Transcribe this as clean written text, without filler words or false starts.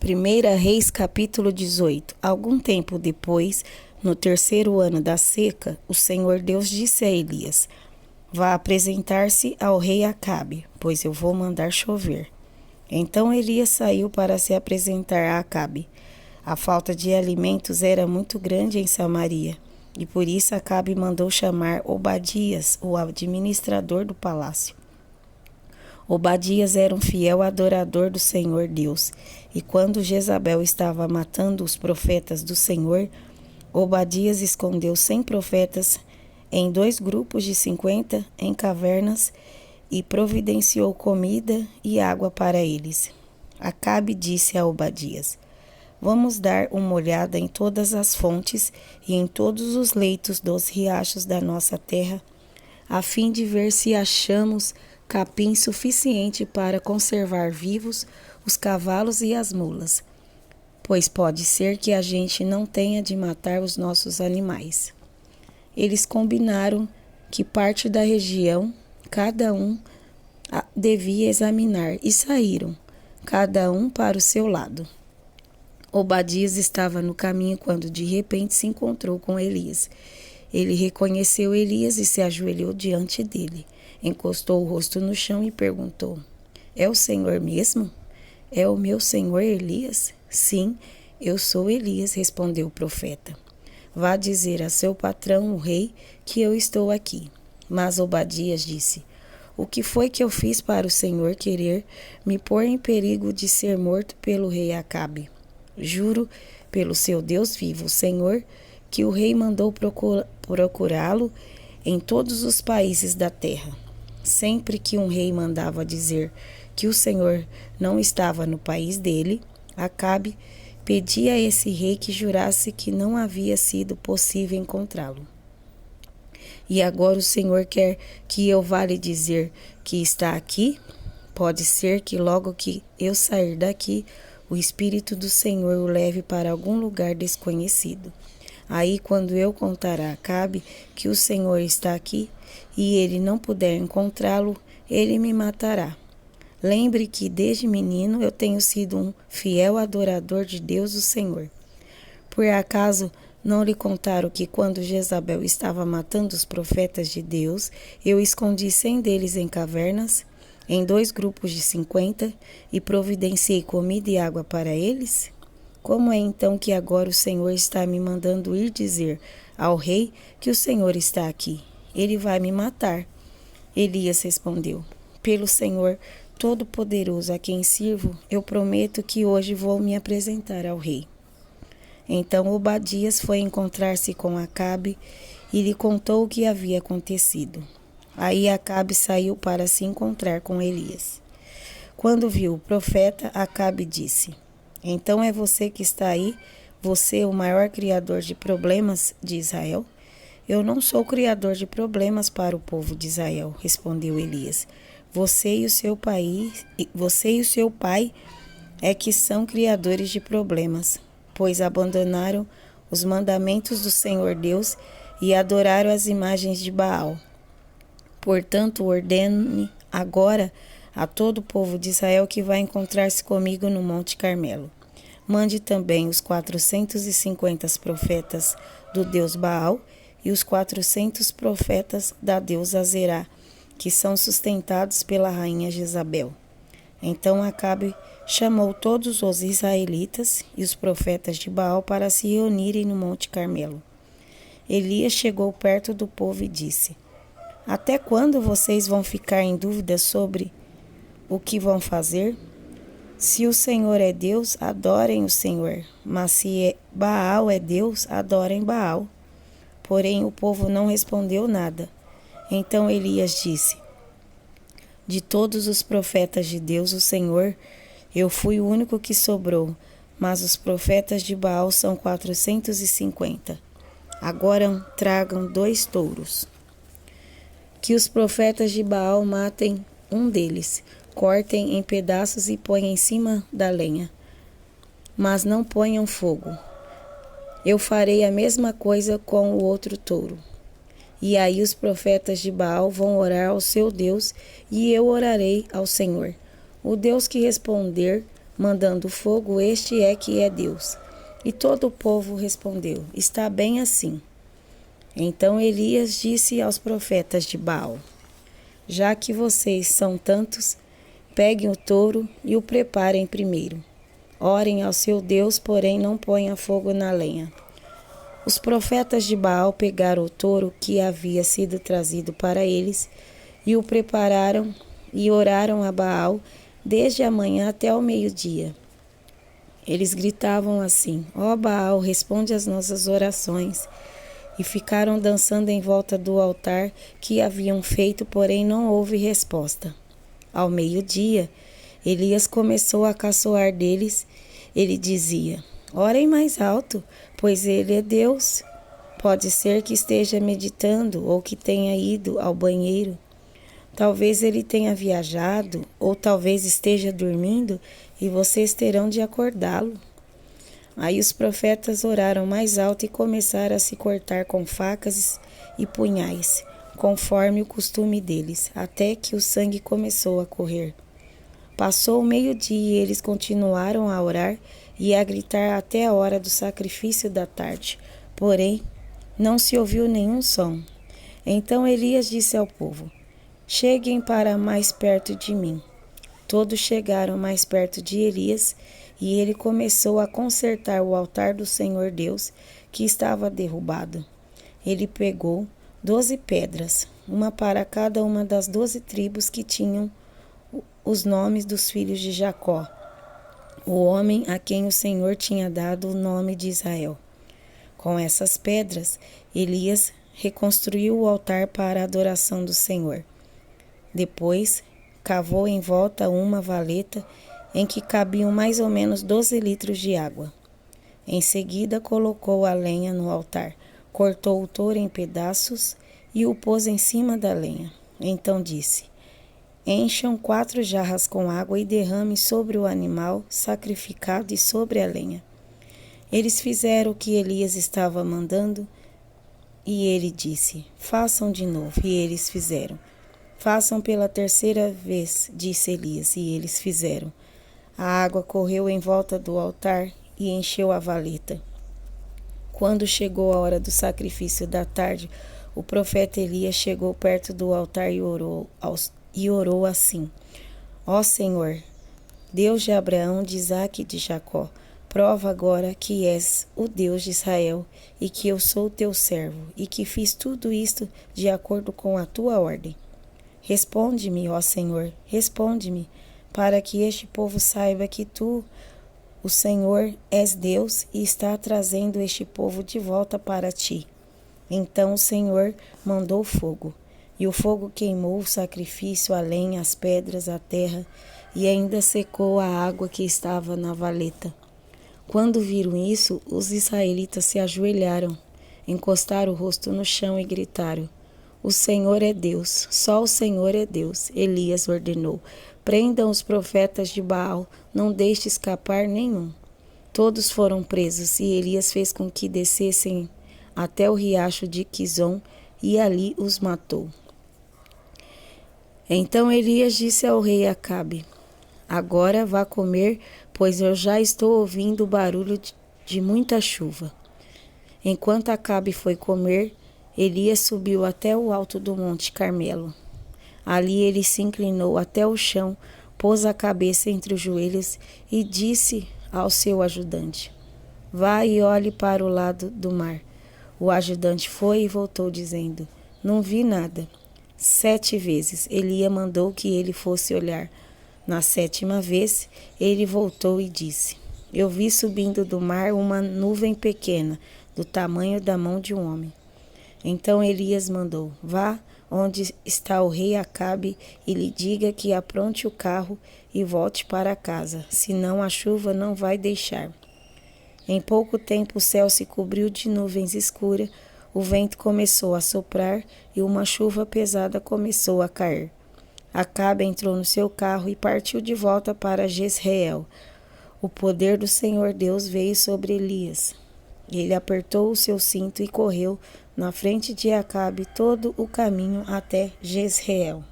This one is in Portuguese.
1 Reis capítulo 18. Algum tempo depois, no terceiro ano da seca, o Senhor Deus disse a Elias: Vá apresentar-se ao rei Acabe, pois eu vou mandar chover. Então Elias saiu para se apresentar a Acabe. A falta de alimentos era muito grande em Samaria, e por isso Acabe mandou chamar Obadias, o administrador do palácio. Obadias era um fiel adorador do Senhor Deus, e quando Jezabel estava matando os profetas do Senhor, Obadias escondeu 100 profetas em 2 grupos de 50 em cavernas e providenciou comida e água para eles. Acabe disse a Obadias: Vamos dar uma olhada em todas as fontes e em todos os leitos dos riachos da nossa terra, a fim de ver se achamos capim suficiente para conservar vivos os cavalos e as mulas, pois pode ser que a gente não tenha de matar os nossos animais. Eles combinaram que parte da região cada um devia examinar e saíram, cada um para o seu lado. Obadias estava no caminho quando de repente se encontrou com Elias. Ele reconheceu Elias e se ajoelhou diante dele. Encostou o rosto no chão e perguntou: É o Senhor mesmo? É o meu senhor Elias? Sim, eu sou Elias, respondeu o profeta. Vá dizer a seu patrão, o rei, que eu estou aqui. Mas Obadias disse: O que foi que eu fiz para o Senhor querer me pôr em perigo de ser morto pelo rei Acabe? Juro pelo seu Deus vivo, Senhor, que o rei mandou procurá-lo em todos os países da terra. Sempre que um rei mandava dizer que o Senhor não estava no país dele, Acabe pedia a esse rei que jurasse que não havia sido possível encontrá-lo. E agora o Senhor quer que eu vá lhe dizer que está aqui? Pode ser que logo que eu sair daqui, o Espírito do Senhor o leve para algum lugar desconhecido. Aí, quando eu contar a Acabe que o Senhor está aqui e ele não puder encontrá-lo, ele me matará. Lembre que desde menino eu tenho sido um fiel adorador de Deus o Senhor. Por acaso não lhe contaram que quando Jezabel estava matando os profetas de Deus, eu escondi 100 deles em cavernas, em 2 grupos de 50, e providenciei comida e água para eles? Como é então que agora o Senhor está me mandando ir dizer ao rei que o Senhor está aqui? Ele vai me matar. Elias respondeu: Pelo Senhor Todo-Poderoso a quem sirvo, eu prometo que hoje vou me apresentar ao rei. Então Obadias foi encontrar-se com Acabe e lhe contou o que havia acontecido. Aí Acabe saiu para se encontrar com Elias. Quando viu o profeta, Acabe disse: Então é você que está aí, você o maior criador de problemas de Israel? Eu não sou criador de problemas para o povo de Israel, respondeu Elias. Você e o seu pai é que são criadores de problemas, pois abandonaram os mandamentos do Senhor Deus e adoraram as imagens de Baal. Portanto, ordene agora a todo o povo de Israel que vai encontrar-se comigo no Monte Carmelo. Mande também os 450 profetas do deus Baal e os 400 profetas da deusa Zerá, que são sustentados pela rainha Jezabel. Então Acabe chamou todos os israelitas e os profetas de Baal para se reunirem no Monte Carmelo. Elias chegou perto do povo e disse: Até quando vocês vão ficar em dúvida sobre o que vão fazer? Se o Senhor é Deus, adorem o Senhor, mas se Baal é Deus, adorem Baal. Porém o povo não respondeu nada. Então Elias disse: De todos os profetas de Deus, o Senhor, eu fui o único que sobrou, mas os profetas de Baal são 450. Agora tragam 2 touros. Que os profetas de Baal matem um deles, cortem em pedaços e ponham em cima da lenha, mas não ponham fogo. Eu farei a mesma coisa com o outro touro. E aí os profetas de Baal vão orar ao seu Deus, e eu orarei ao Senhor. O Deus que responder, mandando fogo, este é que é Deus. E todo o povo respondeu: está bem assim. Então Elias disse aos profetas de Baal: já que vocês são tantos, peguem o touro e o preparem primeiro. Orem ao seu Deus, porém não ponham fogo na lenha. Os profetas de Baal pegaram o touro que havia sido trazido para eles e o prepararam e oraram a Baal desde a manhã até ao meio-dia. Eles gritavam assim: ó Baal, responde às nossas orações. E ficaram dançando em volta do altar que haviam feito, porém não houve resposta. Ao meio-dia, Elias começou a caçoar deles. Ele dizia: orem mais alto, pois ele é Deus. Pode ser que esteja meditando ou que tenha ido ao banheiro. Talvez ele tenha viajado ou talvez esteja dormindo e vocês terão de acordá-lo. Aí os profetas oraram mais alto e começaram a se cortar com facas e punhais, conforme o costume deles, até que o sangue começou a correr. Passou o meio-dia e eles continuaram a orar e a gritar até a hora do sacrifício da tarde. Porém, não se ouviu nenhum som. Então Elias disse ao povo: cheguem para mais perto de mim. Todos chegaram mais perto de Elias e ele começou a consertar o altar do Senhor Deus, que estava derrubado. Ele pegou 12 pedras, uma para cada uma das 12 tribos que tinham os nomes dos filhos de Jacó, o homem a quem o Senhor tinha dado o nome de Israel. Com essas pedras, Elias reconstruiu o altar para a adoração do Senhor. Depois, cavou em volta uma valeta em que cabiam mais ou menos 12 litros de água. Em seguida, colocou a lenha no altar, cortou o touro em pedaços e o pôs em cima da lenha. Então disse: encham 4 jarras com água e derrame sobre o animal sacrificado e sobre a lenha. Eles fizeram o que Elias estava mandando e ele disse: façam de novo. E eles fizeram. Façam pela 3ª vez, disse Elias, e eles fizeram. A água correu em volta do altar e encheu a valeta. Quando chegou a hora do sacrifício da tarde, o profeta Elias chegou perto do altar e orou assim: ó Senhor, Deus de Abraão, de Isaque e de Jacó, prova agora que és o Deus de Israel e que eu sou teu servo e que fiz tudo isto de acordo com a tua ordem. Responde-me, ó Senhor, responde-me, para que este povo saiba que tu, o Senhor, és Deus e está trazendo este povo de volta para ti. Então o Senhor mandou fogo, e o fogo queimou o sacrifício, a lenha, as pedras, a terra, e ainda secou a água que estava na valeta. Quando viram isso, os israelitas se ajoelharam, encostaram o rosto no chão e gritaram: o Senhor é Deus, só o Senhor é Deus. Elias ordenou: prendam os profetas de Baal, não deixe escapar nenhum. Todos foram presos e Elias fez com que descessem até o riacho de Quizon e ali os matou. Então Elias disse ao rei Acabe: agora vá comer, pois eu já estou ouvindo o barulho de muita chuva. Enquanto Acabe foi comer, Elias subiu até o alto do Monte Carmelo. Ali ele se inclinou até o chão, pôs a cabeça entre os joelhos e disse ao seu ajudante: vá e olhe para o lado do mar. O ajudante foi e voltou dizendo: não vi nada. 7 vezes Elias mandou que ele fosse olhar. Na 7ª vez ele voltou e disse: eu vi subindo do mar uma nuvem pequena, do tamanho da mão de um homem. Então Elias mandou: vá onde está o rei Acabe e lhe diga que apronte o carro e volte para casa, senão a chuva não vai deixar. Em pouco tempo o céu se cobriu de nuvens escuras, o vento começou a soprar e uma chuva pesada começou a cair. Acabe entrou no seu carro e partiu de volta para Jezreel. O poder do Senhor Deus veio sobre Elias. Ele apertou o seu cinto e correu na frente de Acabe todo o caminho até Jezreel.